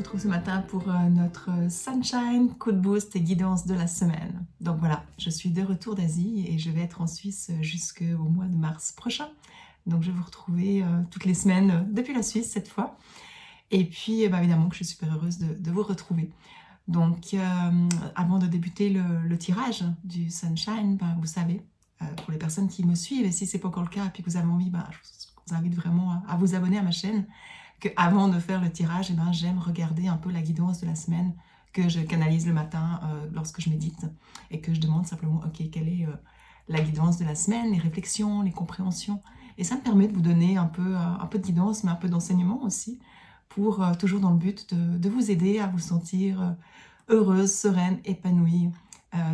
retrouve ce matin pour notre Sunshine, coup de boost et guidance de la semaine. Donc voilà, je suis de retour d'Asie et je vais être en Suisse jusqu'au mois de mars prochain. Donc je vais vous retrouver toutes les semaines depuis la Suisse cette fois. Et puis évidemment que je suis super heureuse de vous retrouver. Donc avant de débuter le tirage du Sunshine, vous savez, pour les personnes qui me suivent, et si ce n'est pas encore le cas et puis que vous avez envie, je vous invite vraiment à vous abonner à ma chaîne. Qu'avant de faire le tirage, j'aime regarder un peu la guidance de la semaine que je canalise le matin lorsque je médite et que je demande simplement, ok, quelle est la guidance de la semaine, les réflexions, les compréhensions. Et ça me permet de vous donner un peu de guidance, mais un peu d'enseignement aussi, pour toujours dans le but de vous aider à vous sentir heureuse, sereine, épanouie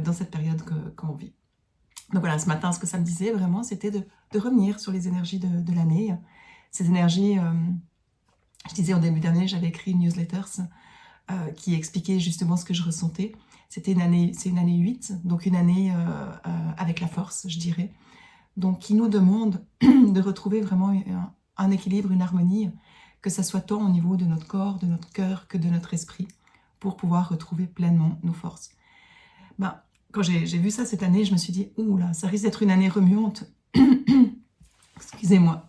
dans cette période qu'on vit. Donc voilà, ce matin, ce que ça me disait vraiment, c'était de revenir sur les énergies de l'année. Ces énergies... je disais en début d'année, j'avais écrit une newsletter qui expliquait justement ce que je ressentais. C'est une année 8, donc une année avec la force, je dirais. Donc qui nous demande de retrouver vraiment un équilibre, une harmonie, que ça soit tant au niveau de notre corps, de notre cœur, que de notre esprit, pour pouvoir retrouver pleinement nos forces. Quand j'ai vu ça cette année, je me suis dit, ouh là, ça risque d'être une année remuante. Excusez-moi.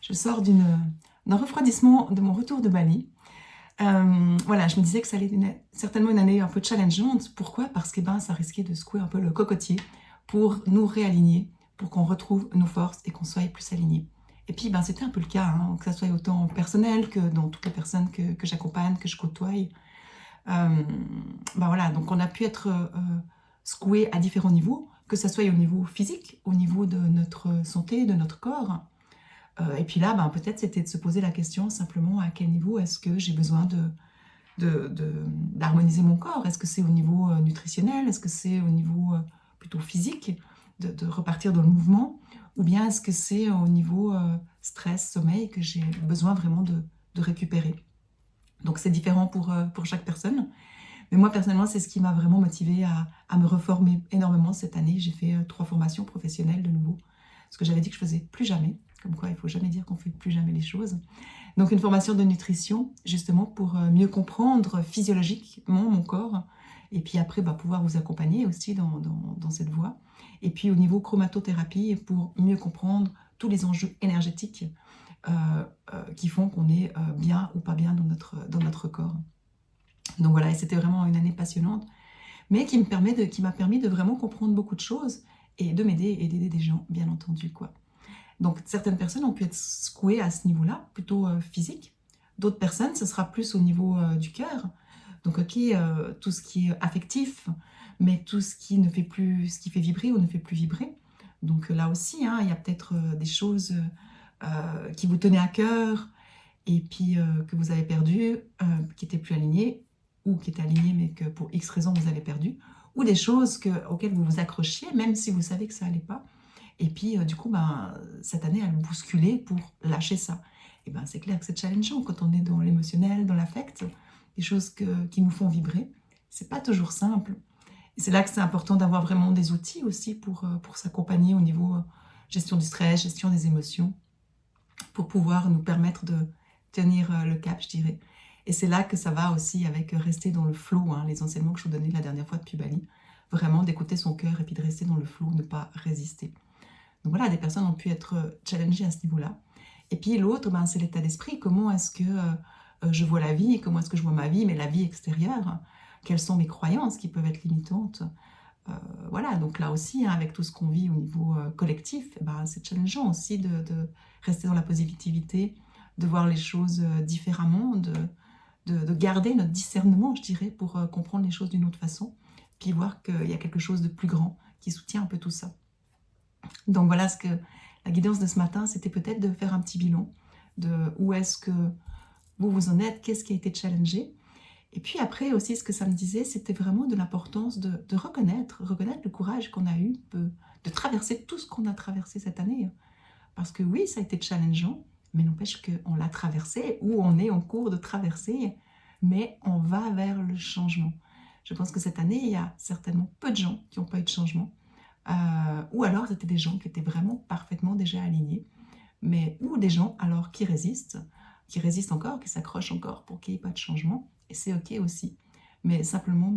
Je sors d'un refroidissement de mon retour de Bali. Voilà, je me disais que ça allait être certainement une année un peu challengeante. Pourquoi? Parce que ça risquait de secouer un peu le cocotier pour nous réaligner, pour qu'on retrouve nos forces et qu'on soit plus alignés. Et puis, c'était un peu le cas, que ça soit autant personnel que dans toutes les personnes que j'accompagne, que je côtoie. Voilà, donc on a pu être secoué à différents niveaux, que ça soit au niveau physique, au niveau de notre santé, de notre corps. Et puis là, peut-être c'était de se poser la question simplement à quel niveau est-ce que j'ai besoin d'harmoniser mon corps. Est-ce que c'est au niveau nutritionnel? Est-ce que c'est au niveau plutôt physique, de repartir dans le mouvement? Ou bien est-ce que c'est au niveau stress, sommeil, que j'ai besoin vraiment de récupérer? Donc c'est différent pour chaque personne. Mais moi, personnellement, c'est ce qui m'a vraiment motivée à me reformer énormément cette année. J'ai fait 3 formations professionnelles de nouveau. Ce que j'avais dit que je faisais plus jamais. Comme quoi, il ne faut jamais dire qu'on ne fait plus jamais les choses. Donc, une formation de nutrition, justement, pour mieux comprendre physiologiquement mon corps. Et puis après, pouvoir vous accompagner aussi dans cette voie. Et puis, au niveau chromatothérapie, pour mieux comprendre tous les enjeux énergétiques qui font qu'on est bien ou pas bien dans notre corps. Donc voilà, et c'était vraiment une année passionnante, mais qui m'a permis de vraiment comprendre beaucoup de choses et de m'aider et d'aider des gens, bien entendu, quoi. Donc, certaines personnes ont pu être secouées à ce niveau-là, plutôt physique. D'autres personnes, ce sera plus au niveau du cœur. Donc, ok, tout ce qui est affectif, mais tout ce qui ne fait plus, ce qui fait vibrer ou ne fait plus vibrer. Donc là aussi, il y a peut-être des choses qui vous tenaient à cœur et puis que vous avez perdu, qui n'étaient plus alignées, ou qui étaient alignées mais que pour X raisons vous avez perdu, ou des choses auxquelles vous vous accrochiez, même si vous savez que ça n'allait pas. Et puis, du coup, cette année, elle me bousculait pour lâcher ça. Et c'est clair que c'est challengeant quand on est dans l'émotionnel, dans l'affect, des choses qui nous font vibrer. C'est pas toujours simple. Et c'est là que c'est important d'avoir vraiment des outils aussi pour s'accompagner au niveau gestion du stress, gestion des émotions, pour pouvoir nous permettre de tenir le cap, je dirais. Et c'est là que ça va aussi avec rester dans le flow, les enseignements que je vous donnais la dernière fois depuis Bali. Vraiment d'écouter son cœur et puis de rester dans le flow, ne pas résister. Donc voilà, des personnes ont pu être challengées à ce niveau-là. Et puis l'autre, c'est l'état d'esprit. Comment est-ce que je vois la vie? Comment est-ce que je vois ma vie, mais la vie extérieure? Quelles sont mes croyances qui peuvent être limitantes? Voilà, donc là aussi, avec tout ce qu'on vit au niveau collectif, c'est challengeant aussi de rester dans la positivité, de voir les choses différemment, de garder notre discernement, je dirais, pour comprendre les choses d'une autre façon, puis voir qu'il y a quelque chose de plus grand qui soutient un peu tout ça. Donc voilà, la guidance de ce matin, c'était peut-être de faire un petit bilan de où est-ce que vous en êtes, qu'est-ce qui a été challengé. Et puis après aussi, ce que ça me disait, c'était vraiment de l'importance de reconnaître le courage qu'on a eu de traverser tout ce qu'on a traversé cette année. Parce que oui, ça a été challengeant, mais n'empêche qu'on l'a traversé ou on est en cours de traverser, mais on va vers le changement. Je pense que cette année, il y a certainement peu de gens qui n'ont pas eu de changement. Ou alors c'était des gens qui étaient vraiment parfaitement déjà alignés, ou des gens alors qui résistent encore, qui s'accrochent encore pour qu'il n'y ait pas de changement. Et c'est ok aussi. Mais simplement,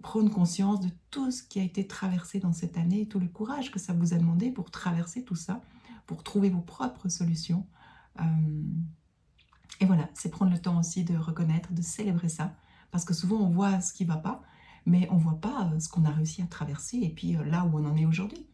prendre conscience de tout ce qui a été traversé dans cette année, tout le courage que ça vous a demandé pour traverser tout ça, pour trouver vos propres solutions. Euh, et voilà, c'est prendre le temps aussi de reconnaître, de célébrer ça. Parce que souvent, on voit ce qui ne va pas, mais on ne voit pas ce qu'on a réussi à traverser et puis là où on en est aujourd'hui.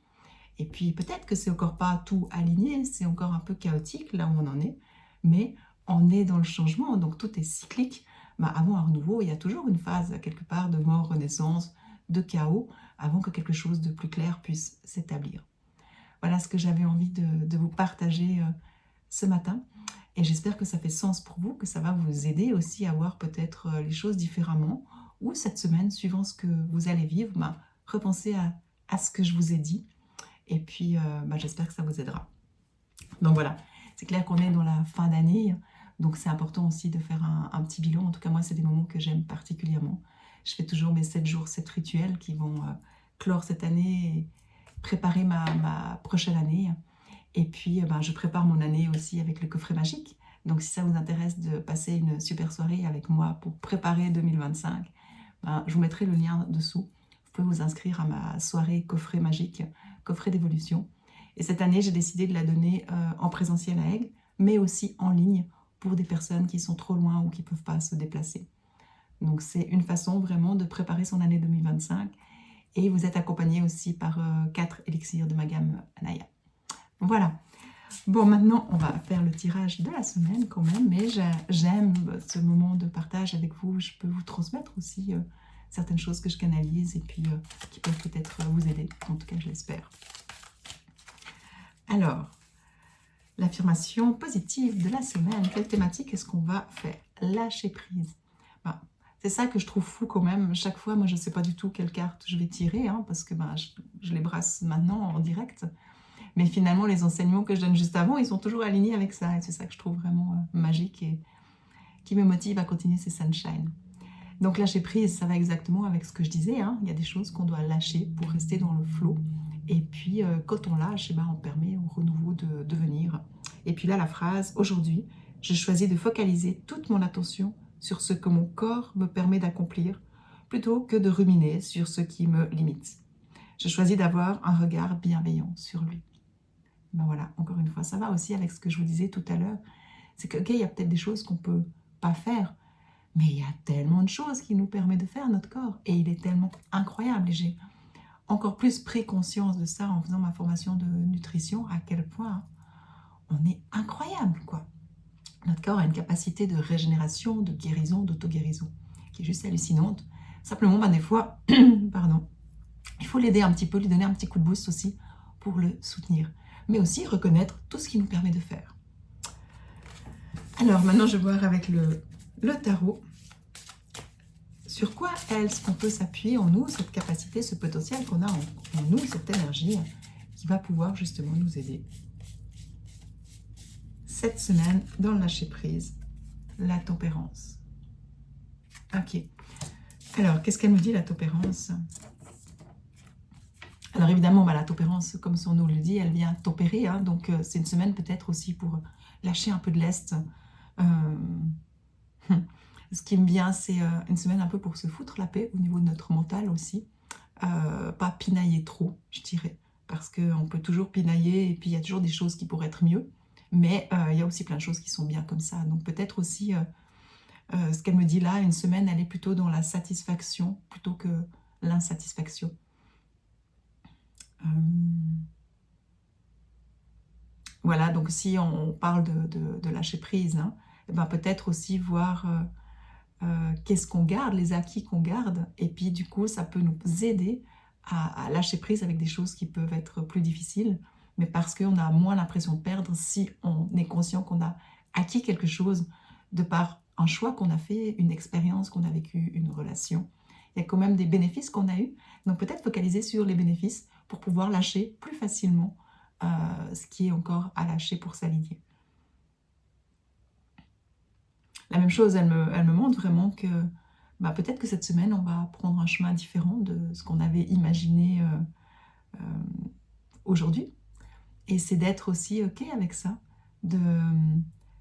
Et puis peut-être que c'est encore pas tout aligné, c'est encore un peu chaotique là où on en est, mais on est dans le changement, donc tout est cyclique. Avant un renouveau, il y a toujours une phase quelque part de mort, renaissance, de chaos, avant que quelque chose de plus clair puisse s'établir. Voilà ce que j'avais envie de vous partager ce matin. Et j'espère que ça fait sens pour vous, que ça va vous aider aussi à voir peut-être les choses différemment. Ou cette semaine, suivant ce que vous allez vivre, repensez à ce que je vous ai dit. Et puis, j'espère que ça vous aidera. Donc voilà, c'est clair qu'on est dans la fin d'année. Donc c'est important aussi de faire un petit bilan. En tout cas, moi, c'est des moments que j'aime particulièrement. Je fais toujours mes 7 jours, 7 rituels qui vont clore cette année et préparer ma prochaine année. Et puis, je prépare mon année aussi avec le coffret magique. Donc, si ça vous intéresse de passer une super soirée avec moi pour préparer 2025, je vous mettrai le lien dessous. Vous pouvez vous inscrire à ma soirée coffret magique, coffret d'évolution. Et cette année, j'ai décidé de la donner en présentiel à Aigle, mais aussi en ligne pour des personnes qui sont trop loin ou qui ne peuvent pas se déplacer. Donc, c'est une façon vraiment de préparer son année 2025. Et vous êtes accompagné aussi par 4 élixirs de ma gamme Anaya. Voilà. Bon, maintenant, on va faire le tirage de la semaine quand même, mais j'aime ce moment de partage avec vous. Je peux vous transmettre aussi certaines choses que je canalise et puis qui peuvent peut-être vous aider. En tout cas, je l'espère. Alors, l'affirmation positive de la semaine. Quelle thématique est-ce qu'on va faire? Lâcher prise. C'est ça que je trouve fou quand même. Chaque fois, moi, je ne sais pas du tout quelle carte je vais tirer, parce que je les brasse maintenant en direct. Mais finalement, les enseignements que je donne juste avant, ils sont toujours alignés avec ça. Et c'est ça que je trouve vraiment magique et qui me motive à continuer ces sunshine. Donc lâcher prise, ça va exactement avec ce que je disais. Il y a des choses qu'on doit lâcher pour rester dans le flow. Et puis, quand on lâche, on permet au renouveau de venir. Et puis là, la phrase, aujourd'hui, je choisis de focaliser toute mon attention sur ce que mon corps me permet d'accomplir, plutôt que de ruminer sur ce qui me limite. Je choisis d'avoir un regard bienveillant sur lui. Voilà, encore une fois, ça va aussi avec ce que je vous disais tout à l'heure. C'est que, ok, il y a peut-être des choses qu'on ne peut pas faire, mais il y a tellement de choses qui nous permettent de faire notre corps. Et il est tellement incroyable. Et j'ai encore plus pris conscience de ça en faisant ma formation de nutrition, à quel point on est incroyable, quoi. Notre corps a une capacité de régénération, de guérison, d'auto-guérison, qui est juste hallucinante. Simplement, des fois, pardon, il faut l'aider un petit peu, lui donner un petit coup de boost aussi pour le soutenir. Mais aussi reconnaître tout ce qu'il nous permet de faire. Alors maintenant, je vais voir avec le tarot sur quoi est-ce qu'on peut s'appuyer en nous, cette capacité, ce potentiel qu'on a en nous, cette énergie qui va pouvoir justement nous aider. Cette semaine, dans le lâcher-prise, la tempérance. Ok. Alors, qu'est-ce qu'elle nous dit, la tempérance? Alors évidemment, la tempérance, comme son nom le dit, elle vient tempérer, donc c'est une semaine peut-être aussi pour lâcher un peu de lest. Ce qui me vient, c'est une semaine un peu pour se foutre la paix au niveau de notre mental aussi. Pas pinailler trop, je dirais, parce qu'on peut toujours pinailler et puis il y a toujours des choses qui pourraient être mieux, mais il y a aussi plein de choses qui sont bien comme ça. Donc peut-être aussi, ce qu'elle me dit là, une semaine, elle est plutôt dans la satisfaction plutôt que l'insatisfaction. Voilà, donc si on parle de lâcher prise, peut-être aussi voir qu'est-ce qu'on garde, les acquis qu'on garde, et puis du coup ça peut nous aider à lâcher prise avec des choses qui peuvent être plus difficiles, mais parce qu'on a moins l'impression de perdre si on est conscient qu'on a acquis quelque chose de par un choix qu'on a fait, une expérience qu'on a vécue, une relation. Il y a quand même des bénéfices qu'on a eus, donc peut-être focaliser sur les bénéfices pour pouvoir lâcher plus facilement ce qui est encore à lâcher pour s'aligner. La même chose, elle me montre vraiment que peut-être que cette semaine, on va prendre un chemin différent de ce qu'on avait imaginé aujourd'hui. Et c'est d'être aussi OK avec ça, de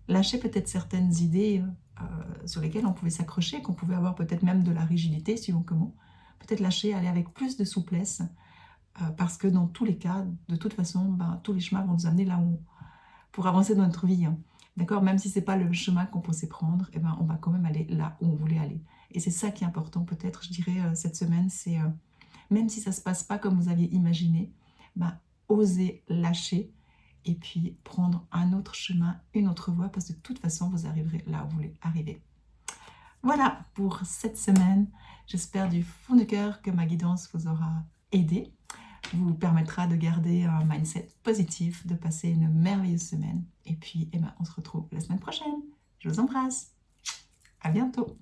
lâcher peut-être certaines idées sur lesquels on pouvait s'accrocher, qu'on pouvait avoir peut-être même de la rigidité, suivant comment. Peut-être lâcher, aller avec plus de souplesse, parce que dans tous les cas, de toute façon, tous les chemins vont nous amener là où, pour avancer dans notre vie. Hein. D'accord? Même si ce n'est pas le chemin qu'on pensait prendre, on va quand même aller là où on voulait aller. Et c'est ça qui est important, peut-être, je dirais, cette semaine, c'est même si ça ne se passe pas comme vous aviez imaginé, osez lâcher et puis prendre un autre chemin, une autre voie, parce que de toute façon, vous arriverez là où vous voulez arriver. Voilà pour cette semaine. J'espère du fond du cœur que ma guidance vous aura aidé, vous permettra de garder un mindset positif, de passer une merveilleuse semaine. Et puis, on se retrouve la semaine prochaine. Je vous embrasse. À bientôt.